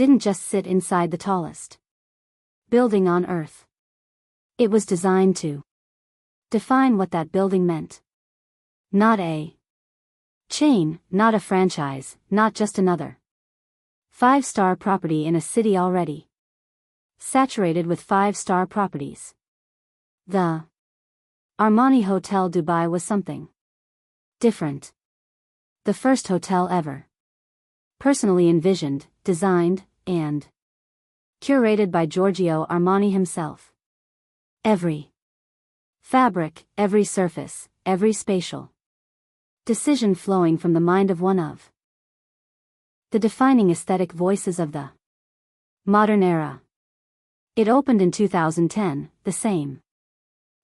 didn't just sit inside the tallest building on Earth. It was designed to define what that building meant. Not a chain, not a franchise, not just another 5-star property in a city already saturated with 5-star properties. The Armani Hotel Dubai was something different. The first hotel ever. Personally envisioned, designed, and curated by Giorgio Armani himself. Every fabric, every surface, every spatial decision flowing from the mind of one of the defining aesthetic voices of the modern era. It opened in 2010, the same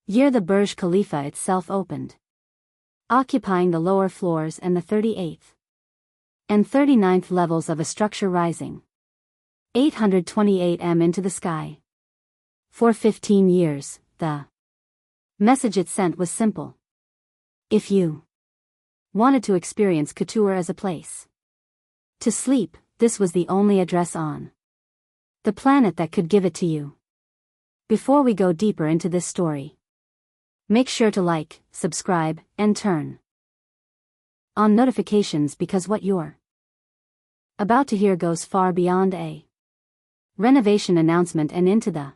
year the Burj Khalifa itself opened, occupying the lower floors and the 38th and 39th levels of a structure rising 828 m into the sky. For 15 years, the message it sent was simple. If you wanted to experience couture as a place to sleep, this was the only address on the planet that could give it to you. Before we go deeper into this story, make sure to like, subscribe, and turn on notifications because what you're about to hear goes far beyond a renovation announcement and into the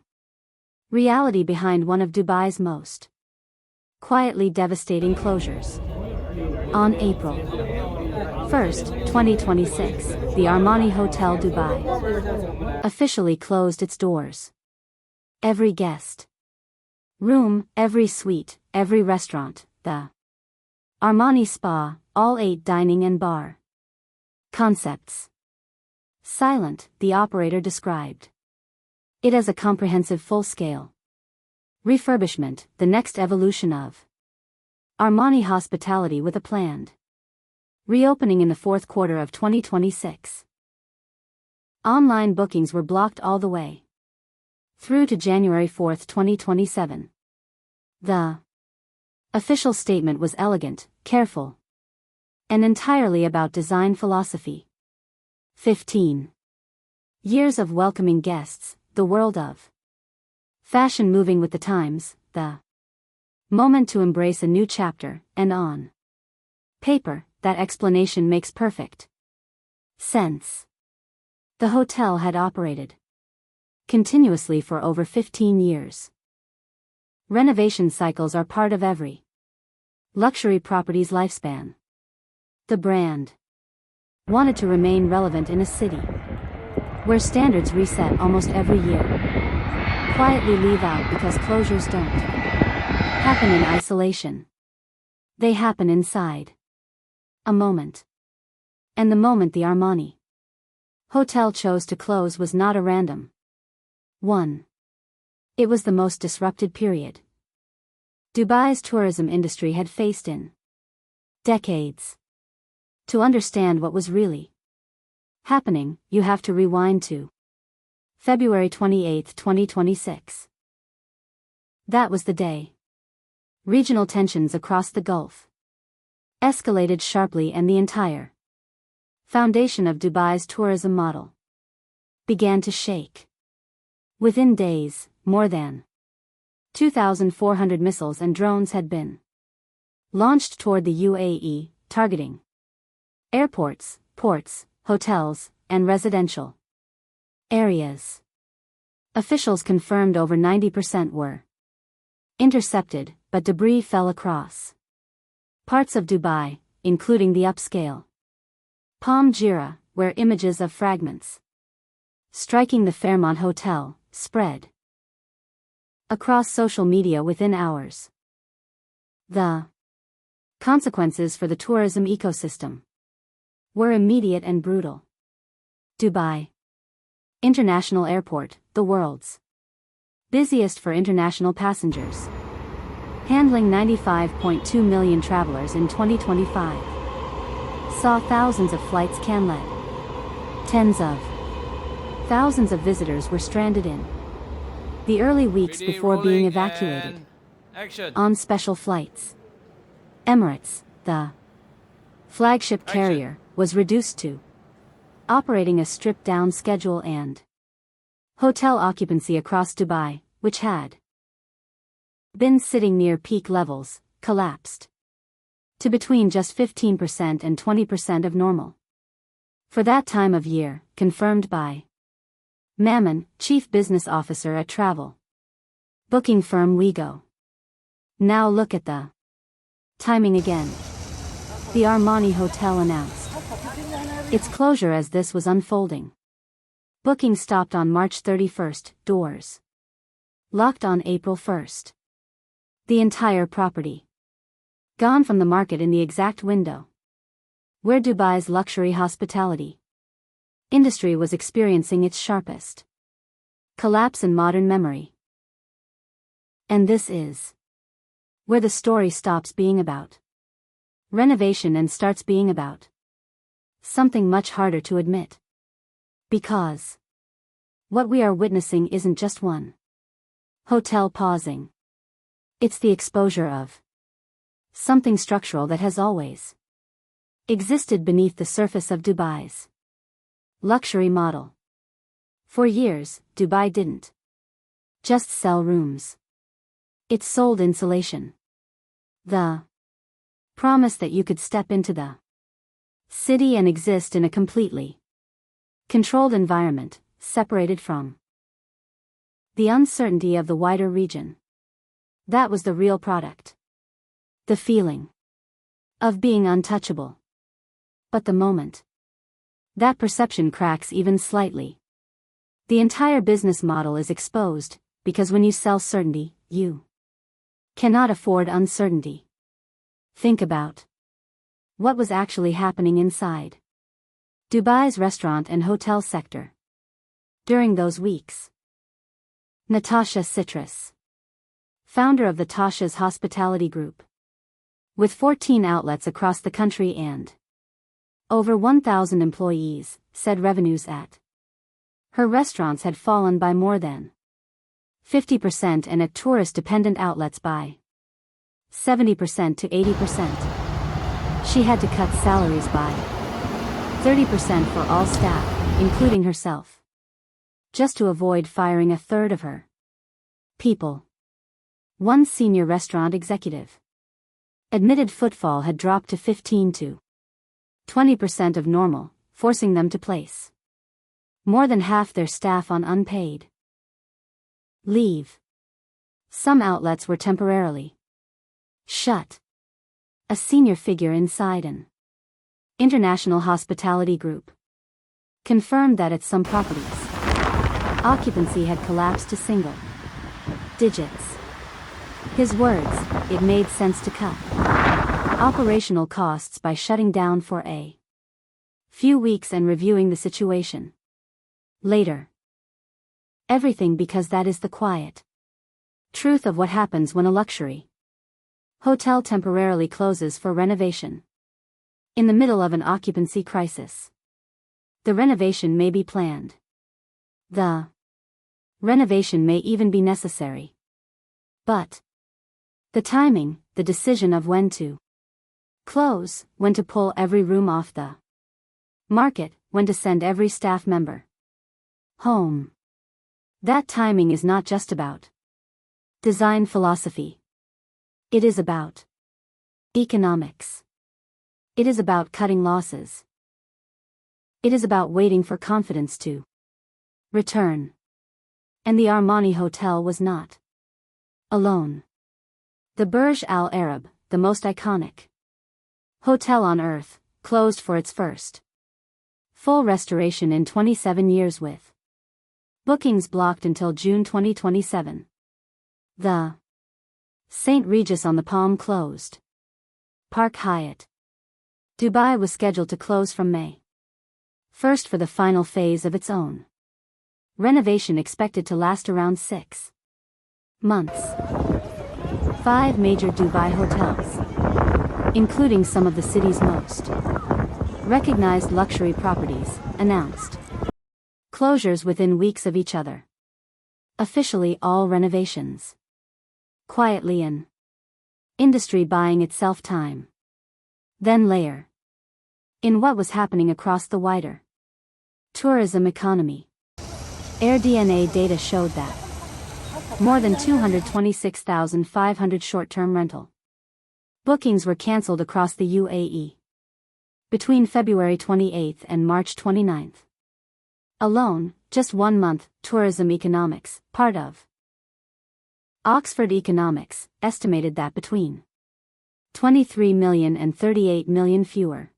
reality behind one of Dubai's most quietly devastating closures. On April 1st, 2026, the Armani Hotel Dubai officially closed its doors. Every guest room, every suite, every restaurant, the Armani Spa, all 8 dining and bar concepts silent, the operator described it as a comprehensive full-scale refurbishment, the next evolution of Armani hospitality with a planned reopening in the fourth quarter of 2026. Online bookings were blocked all the way through to January 4, 2027. The official statement was elegant, careful, and entirely about design philosophy. 15 years of welcoming guests, the world of fashion moving with the times, the moment to embrace a new chapter, and on paper, that explanation makes perfect sense. The hotel had operated continuously for over 15 years. Renovation cycles are part of every luxury property's lifespan. The brand wanted to remain relevant in a city where standards reset almost every year. Quietly leave out because closures don't happen in isolation. They happen inside a moment. And the moment the Armani Hotel chose to close was not a random one. It was the most disrupted period Dubai's tourism industry had faced in decades. To understand what was really happening, you have to rewind to February 28, 2026. That was the day regional tensions across the Gulf escalated sharply and the entire foundation of Dubai's tourism model began to shake. Within days, more than 2,400 missiles and drones had been launched toward the UAE, targeting airports, ports, hotels, and residential areas. Officials confirmed over 90% were intercepted, but debris fell across parts of Dubai, including the upscale Palm Jumeirah, where images of fragments striking the Fairmont Hotel spread across social media within hours. The consequences for the tourism ecosystem were immediate and brutal. Dubai International Airport, the world's busiest for international passengers, handling 95.2 million travelers in 2025, saw thousands of flights canceled. Tens of thousands of visitors were stranded in the early weeks before being evacuated on special flights. Emirates, the flagship carrier, was reduced to operating a stripped-down schedule, and hotel occupancy across Dubai, which had been sitting near peak levels, collapsed to between just 15% and 20% of normal for that time of year, confirmed by Mammon, chief business officer at travel booking firm WeGo. Now look at the timing again. The Armani hotel announced its closure as this was unfolding. Booking stopped on March 31st, doors locked on April 1st. The entire property gone from the market in the exact window where Dubai's luxury hospitality industry was experiencing its sharpest collapse in modern memory. And this is where the story stops being about renovation and starts being about something much harder to admit. Because what we are witnessing isn't just one hotel pausing. It's the exposure of something structural that has always existed beneath the surface of Dubai's luxury model. For years, Dubai didn't just sell rooms. It sold insulation. The promise that you could step into the city and exist in a completely controlled environment, separated from the uncertainty of the wider region. That was the real product. The feeling of being untouchable. But the moment that perception cracks even slightly, the entire business model is exposed, because when you sell certainty, you cannot afford uncertainty. Think about what was actually happening inside Dubai's restaurant and hotel sector during those weeks. Natasha Citrus, founder of the Tasha's Hospitality Group, with 14 outlets across the country and over 1,000 employees, said revenues at her restaurants had fallen by more than 50% and at tourist-dependent outlets by 70% to 80%. She had to cut salaries by 30% for all staff, including herself, just to avoid firing a third of her people. One senior restaurant executive admitted footfall had dropped to 15 to 20% of normal, forcing them to place more than half their staff on unpaid leave. Some outlets were temporarily shut. A senior figure inside an international hospitality group confirmed that at some properties, occupancy had collapsed to single digits. His words, it made sense to cut operational costs by shutting down for a few weeks and reviewing the situation later. Everything, because that is the quiet truth of what happens when a luxury hotel temporarily closes for renovation in the middle of an occupancy crisis. The renovation may be planned. The renovation may even be necessary. But the timing, the decision of when to close, when to pull every room off the market, when to send every staff member home. That timing is not just about design philosophy. It is about economics. It is about cutting losses. It is about waiting for confidence to return. And the Armani Hotel was not alone. The Burj Al Arab, the most iconic hotel on earth, closed for its first full restoration in 27 years with bookings blocked until June 2027. The St. Regis on the Palm closed. Park Hyatt Dubai was scheduled to close from May 1st for the final phase of its own renovation, expected to last around 6 months. 5 major Dubai hotels, including some of the city's most recognized luxury properties, announced closures within weeks of each other. Officially all renovations. Quietly an industry buying itself time. Then layer in what was happening across the wider Tourism economy. AirDNA data showed that more than 226,500 short-term rental bookings were cancelled across the UAE between February 28 and March 29. Alone, just 1 month. Tourism economics, part of Oxford Economics, estimated that between 23 million and 38 million fewer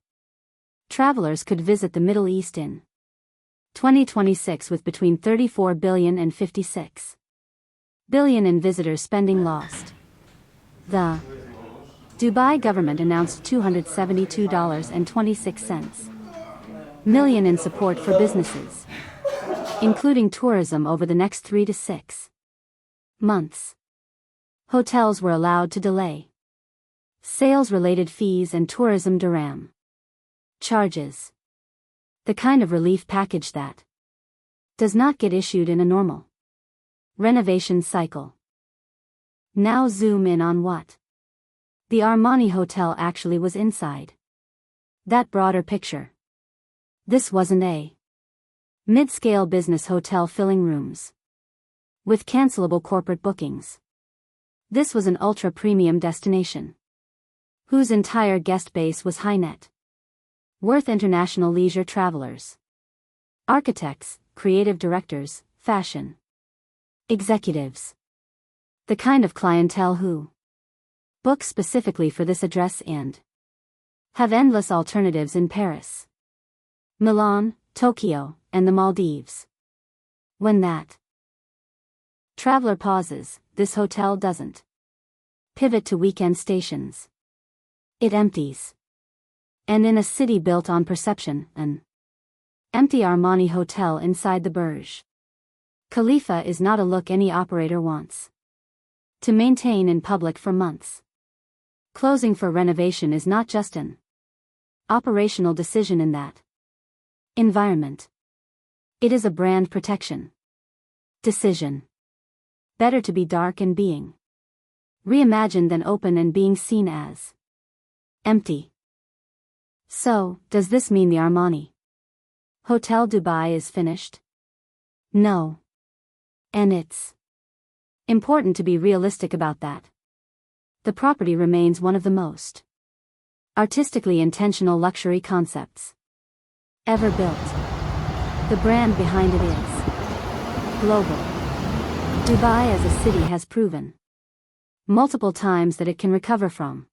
travelers could visit the Middle East in 2026, with between 34 billion and 56 billion in visitor spending lost. The Dubai government announced $272.26 million in support for businesses, including tourism, over the next 3 to 6 months. Hotels were allowed to delay sales-related fees and tourism dirham charges, the kind of relief package that does not get issued in a normal renovation cycle. Now zoom in on what the Armani hotel actually was inside that broader picture. This wasn't a mid-scale business hotel filling rooms with cancelable corporate bookings. This was an ultra-premium destination whose entire guest base was high net worth international leisure travelers, architects, creative directors, fashion executives, the kind of clientele who book specifically for this address and have endless alternatives in Paris, Milan, Tokyo, and the Maldives. When that traveler pauses, this hotel doesn't pivot to weekend stations. It empties. And in a city built on perception, an empty Armani hotel inside the Burj Khalifa is not a look any operator wants to maintain in public for months. Closing for renovation is not just an operational decision in that environment. It is a brand protection decision. Better to be dark and being reimagined than open and being seen as empty. So, does this mean the Armani Hotel Dubai is finished? No. And it's important to be realistic about that. The property remains one of the most artistically intentional luxury concepts ever built. The brand behind it is global. Dubai as a city has proven multiple times that it can recover from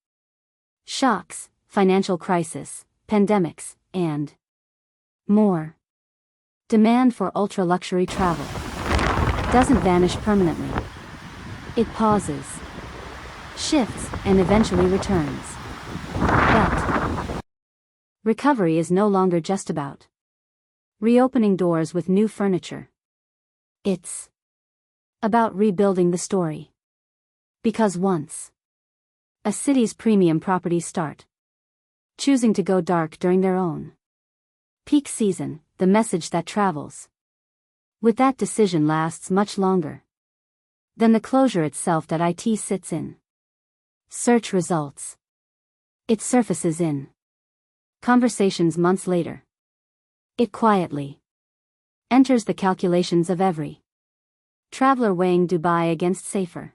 shocks, financial crisis, pandemics, and more. Demand for ultra-luxury travel doesn't vanish permanently. It pauses, shifts, and eventually returns. But recovery is no longer just about reopening doors with new furniture. It's about rebuilding the story. Because once a city's premium properties start choosing to go dark during their own peak season, the message that travels with that decision lasts much longer than the closure itself that IT sits in search results. It surfaces in conversations months later. It quietly enters the calculations of every traveler weighing Dubai against safer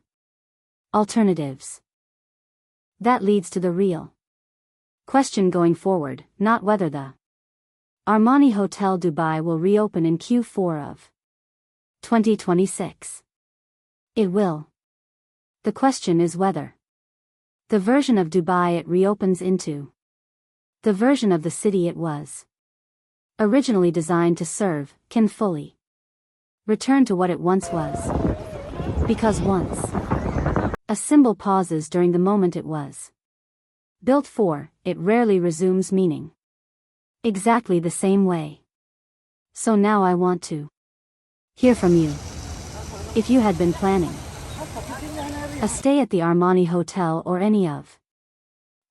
alternatives. That leads to the real question going forward, not whether the Armani Hotel Dubai will reopen in Q4 of 2026. It will. The question is whether the version of Dubai it reopens into, the version of the city it was originally designed to serve, can fully return to what it once was. Because once a symbol pauses during the moment it was built for, it rarely resumes meaning exactly the same way. So now I want to hear from you. If you had been planning a stay at the Armani Hotel or any of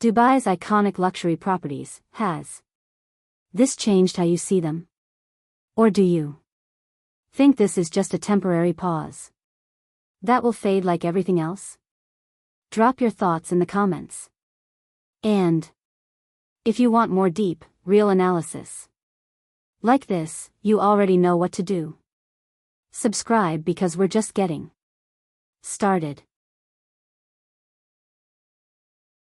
Dubai's iconic luxury properties, has this changed how you see them? Or do you think this is just a temporary pause that will fade like everything else? Drop your thoughts in the comments. And if you want more deep, real analysis, Like this, you already know what to do. Subscribe because we're just getting started.